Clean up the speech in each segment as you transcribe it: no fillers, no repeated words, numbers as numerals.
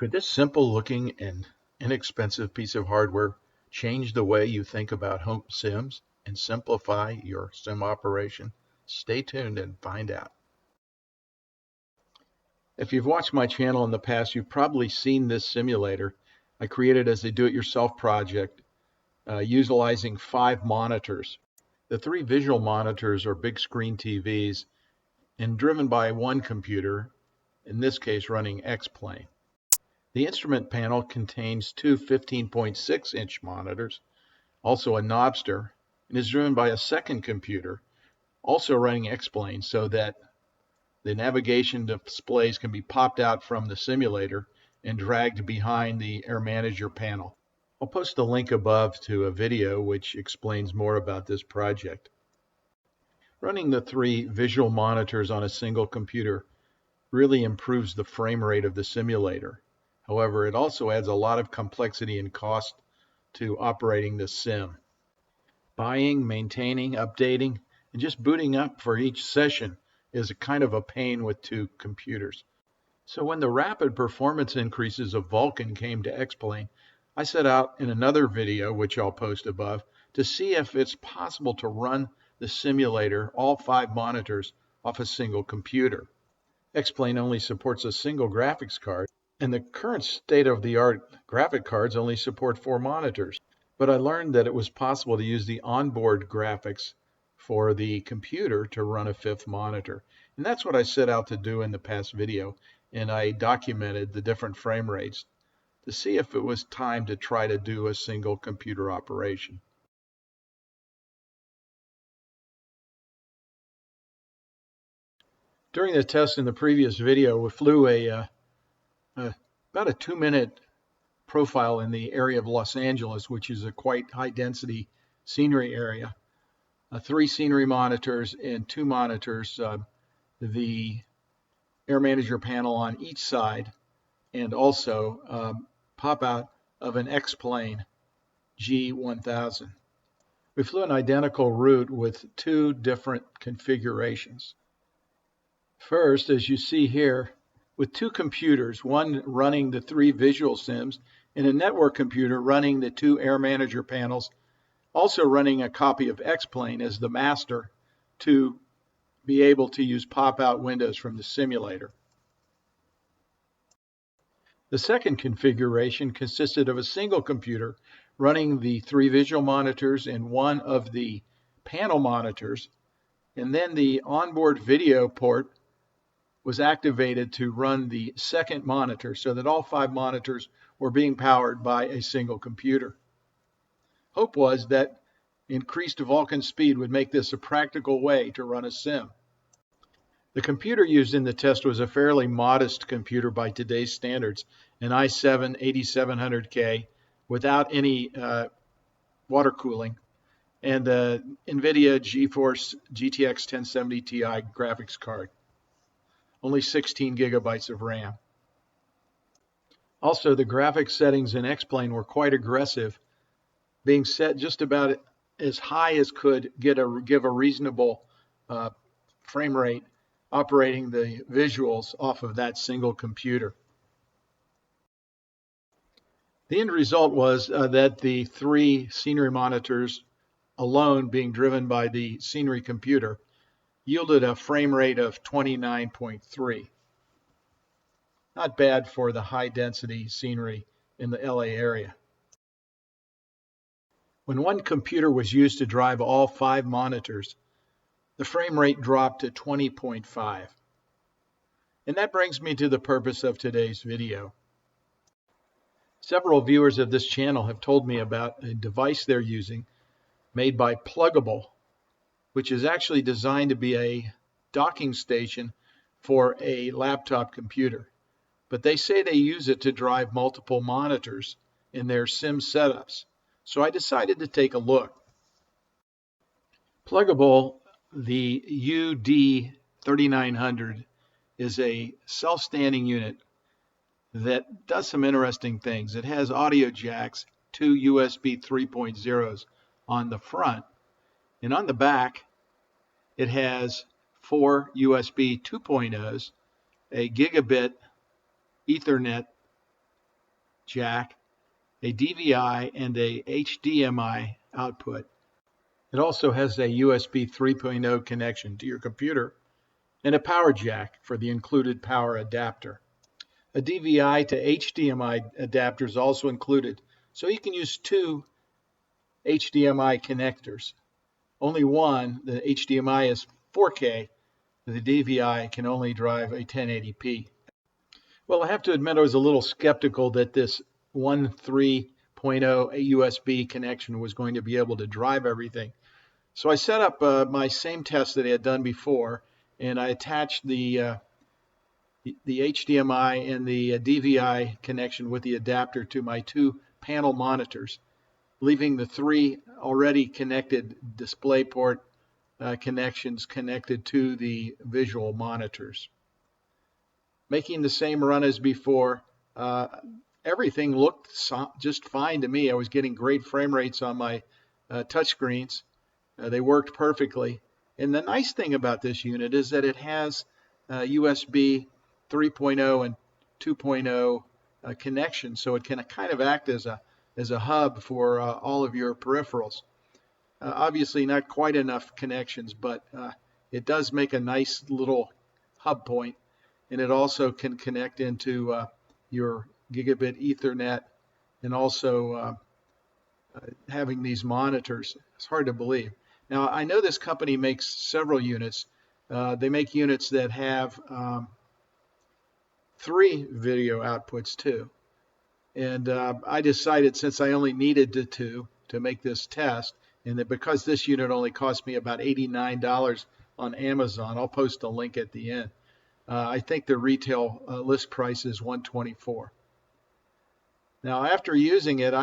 Could this simple looking and inexpensive piece of hardware change the way you think about home sims and simplify your sim operation? Stay tuned and find out. If you've watched my channel in the past, you've probably seen this simulator I created as a do-it-yourself project utilizing 5 monitors. The 3 visual monitors are big screen TVs and driven by one computer, in this case running X-Plane. The instrument panel contains 2 15.6-inch monitors, also a knobster, and is driven by a second computer, also running X-Plane, so that the navigation displays can be popped out from the simulator and dragged behind the Air Manager panel. I'll post a link above to a video which explains more about this project. Running the 3 visual monitors on a single computer really improves the frame rate of the simulator. However, it also adds a lot of complexity and cost to operating the sim. Buying, maintaining, updating, and just booting up for each session is a kind of a pain with 2 computers. So when the rapid performance increases of Vulkan came to X-Plane, I set out in another video, which I'll post above, to see if it's possible to run the simulator, all 5 monitors, off a single computer. X-Plane only supports a single graphics card, and the current state-of-the-art graphic cards only support 4 monitors. But I learned that it was possible to use the onboard graphics for the computer to run a 5th monitor. And that's what I set out to do in the past video, and I documented the different frame rates to see if it was time to try to do a single computer operation. During the test in the previous video, we flew about a 2-minute profile in the area of Los Angeles, which is a quite high density scenery area. 3 scenery monitors and 2 monitors, the Air Manager panel on each side, and also pop out of an X-Plane G1000. We flew an identical route with 2 different configurations. First, as you see here, with 2 computers, one running the 3 visual sims and a network computer running the 2 Air Manager panels, also running a copy of X-Plane as the master to be able to use pop-out windows from the simulator. The second configuration consisted of a single computer running the 3 visual monitors and one of the panel monitors, and then the onboard video port was activated to run the second monitor so that all 5 monitors were being powered by a single computer. Hope was that increased Vulkan speed would make this a practical way to run a sim. The computer used in the test was a fairly modest computer by today's standards, an i7-8700K without any water cooling, and the NVIDIA GeForce GTX 1070 Ti graphics card. Only 16 gigabytes of RAM. Also, the graphics settings in X-Plane were quite aggressive, being set just about as high as could give a reasonable frame rate operating the visuals off of that single computer. The end result was that the 3 scenery monitors alone, being driven by the scenery computer, yielded a frame rate of 29.3. Not bad for the high density scenery in the LA area. When one computer was used to drive all 5 monitors, the frame rate dropped to 20.5. And that brings me to the purpose of today's video. Several viewers of this channel have told me about a device they're using made by Pluggable, which is actually designed to be a docking station for a laptop computer. But they say they use it to drive multiple monitors in their sim setups. So I decided to take a look. Pluggable, the UD-3900, is a self-standing unit that does some interesting things. It has audio jacks, 2 USB 3.0s on the front, and on the back it has 4 USB 2.0s, a gigabit Ethernet jack, a DVI, and a HDMI output. It also has a USB 3.0 connection to your computer and a power jack for the included power adapter. A DVI to HDMI adapter is also included, so you can use two HDMI connectors. Only one, the HDMI, is 4K. The DVI can only drive a 1080p. Well, I have to admit I was a little skeptical that this 1.3.0 USB connection was going to be able to drive everything. So I set up my same test that I had done before, and I attached the HDMI and the DVI connection with the adapter to my two panel monitors, leaving the three already connected DisplayPort connections connected to the visual monitors. Making the same run as before, everything looked just fine to me. I was getting great frame rates on my touchscreens. They worked perfectly. And the nice thing about this unit is that it has USB 3.0 and 2.0 connections, so it can kind of act as a hub for all of your peripherals. Obviously not quite enough connections, but it does make a nice little hub point, and it also can connect into your gigabit Ethernet, and also having these monitors. It's hard to believe. Now, I know this company makes several units. They make units that have 3 video outputs too. And I decided, since I only needed the 2 to make this test, and that because this unit only cost me about $89 on Amazon, I'll post a link at the end. I think the retail list price is $124. Now, after using it,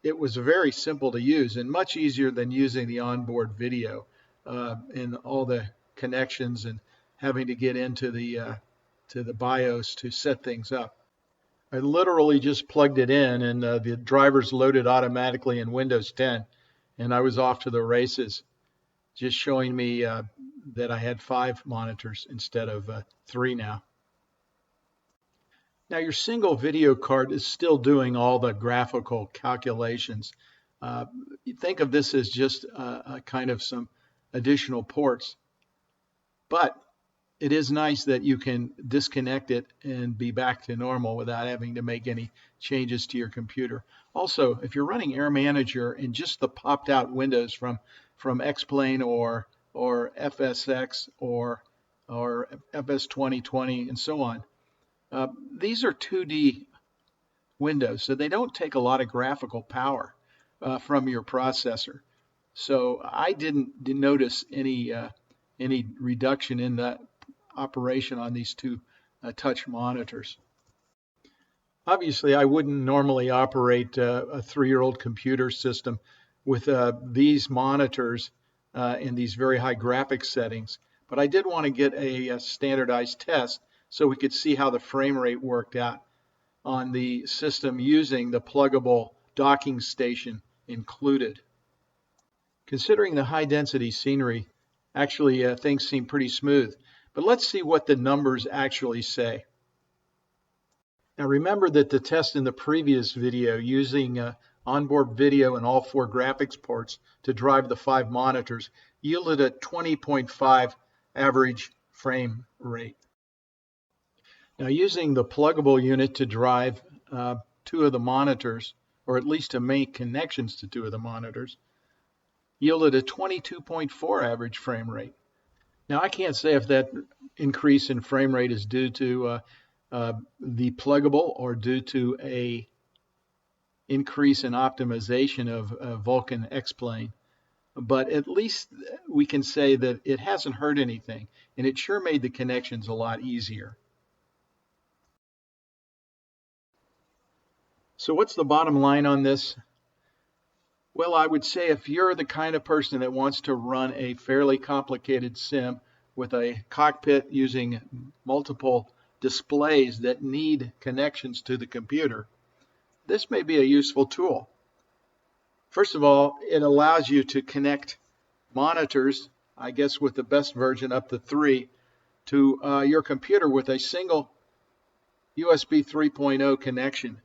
it was very simple to use and much easier than using the onboard video and all the connections and having to get into the BIOS to set things up. I literally just plugged it in, and the drivers loaded automatically in Windows 10, and I was off to the races, just showing me that I had 5 monitors instead of 3 now. Now, your single video card is still doing all the graphical calculations. Think of this as just a kind of some additional ports. But it is nice that you can disconnect it and be back to normal without having to make any changes to your computer. Also, if you're running Air Manager and just the popped out windows from X-Plane or FSX or FS 2020 and so on, these are 2D windows, so they don't take a lot of graphical power from your processor. So I didn't notice any reduction in that operation on these 2 touch monitors. Obviously, I wouldn't normally operate a 3-year-old computer system with these monitors and these very high graphics settings, but I did want to get a standardized test so we could see how the frame rate worked out on the system using the Pluggable Docking Station included. Considering the high density scenery, actually things seem pretty smooth, but let's see what the numbers actually say. Now remember that the test in the previous video using onboard video and all 4 graphics ports to drive the 5 monitors yielded a 20.5 average frame rate. Now, using the pluggable unit to drive 2 of the monitors, or at least to make connections to 2 of the monitors, yielded a 22.4 average frame rate. Now, I can't say if that increase in frame rate is due to the pluggable or due to a increase in optimization of Vulkan X-Plane, but at least we can say that it hasn't hurt anything, and it sure made the connections a lot easier. So what's the bottom line on this? Well, I would say if you're the kind of person that wants to run a fairly complicated sim with a cockpit using multiple displays that need connections to the computer, this may be a useful tool. First of all, it allows you to connect monitors, I guess with the best version up to 3, to your computer with a single USB 3.0 connection.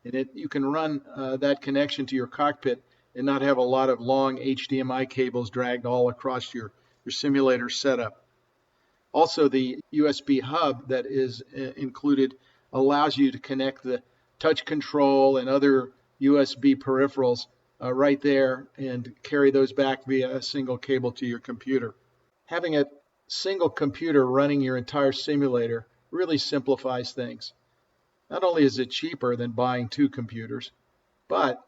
And you can run that connection to your cockpit and not have a lot of long HDMI cables dragged all across your simulator setup. Also, the USB hub that is included allows you to connect the touch control and other USB peripherals right there and carry those back via a single cable to your computer. Having a single computer running your entire simulator really simplifies things. Not only is it cheaper than buying two computers, but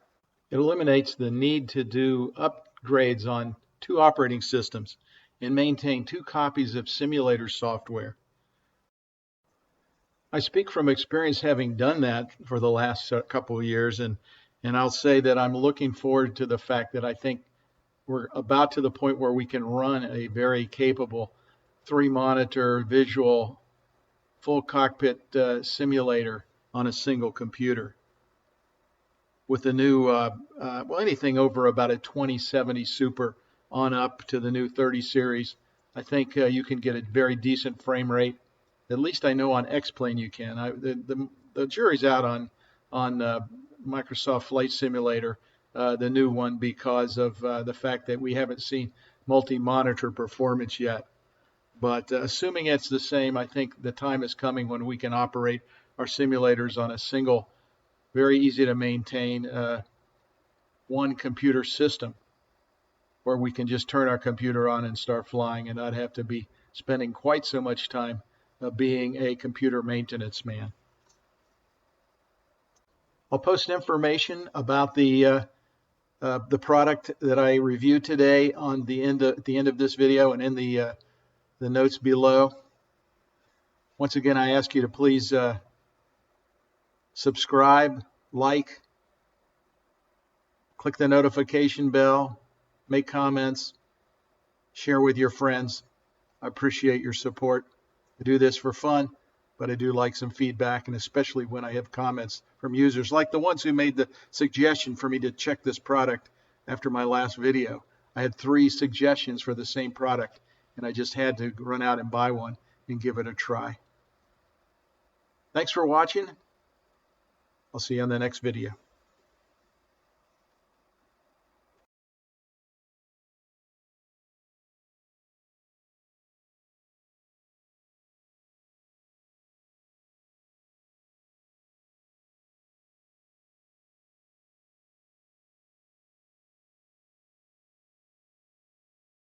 it eliminates the need to do upgrades on two operating systems and maintain two copies of simulator software. I speak from experience having done that for the last couple of years, and I'll say that I'm looking forward to the fact that I think we're about to the point where we can run a very capable 3-monitor visual full cockpit simulator on a single computer. With the new, well, anything over about a 2070 Super on up to the new 30 series, I think you can get a very decent frame rate. At least I know on X-Plane you can. The jury's out on Microsoft Flight Simulator, the new one, because of the fact that we haven't seen multi-monitor performance yet. But assuming it's the same, I think the time is coming when we can operate our simulators on a single, very easy to maintain one computer system, where we can just turn our computer on and start flying and not have to be spending quite so much time being a computer maintenance man. I'll post information about the product that I reviewed today on the end of this video and in the notes below. Once again, I ask you to please subscribe, like, click the notification bell, make comments, share with your friends. I appreciate your support. I do this for fun, but I do like some feedback, and especially when I have comments from users like the ones who made the suggestion for me to check this product after my last video. I had 3 suggestions for the same product, and I just had to run out and buy one and give it a try. Thanks for watching. I'll see you on the next video.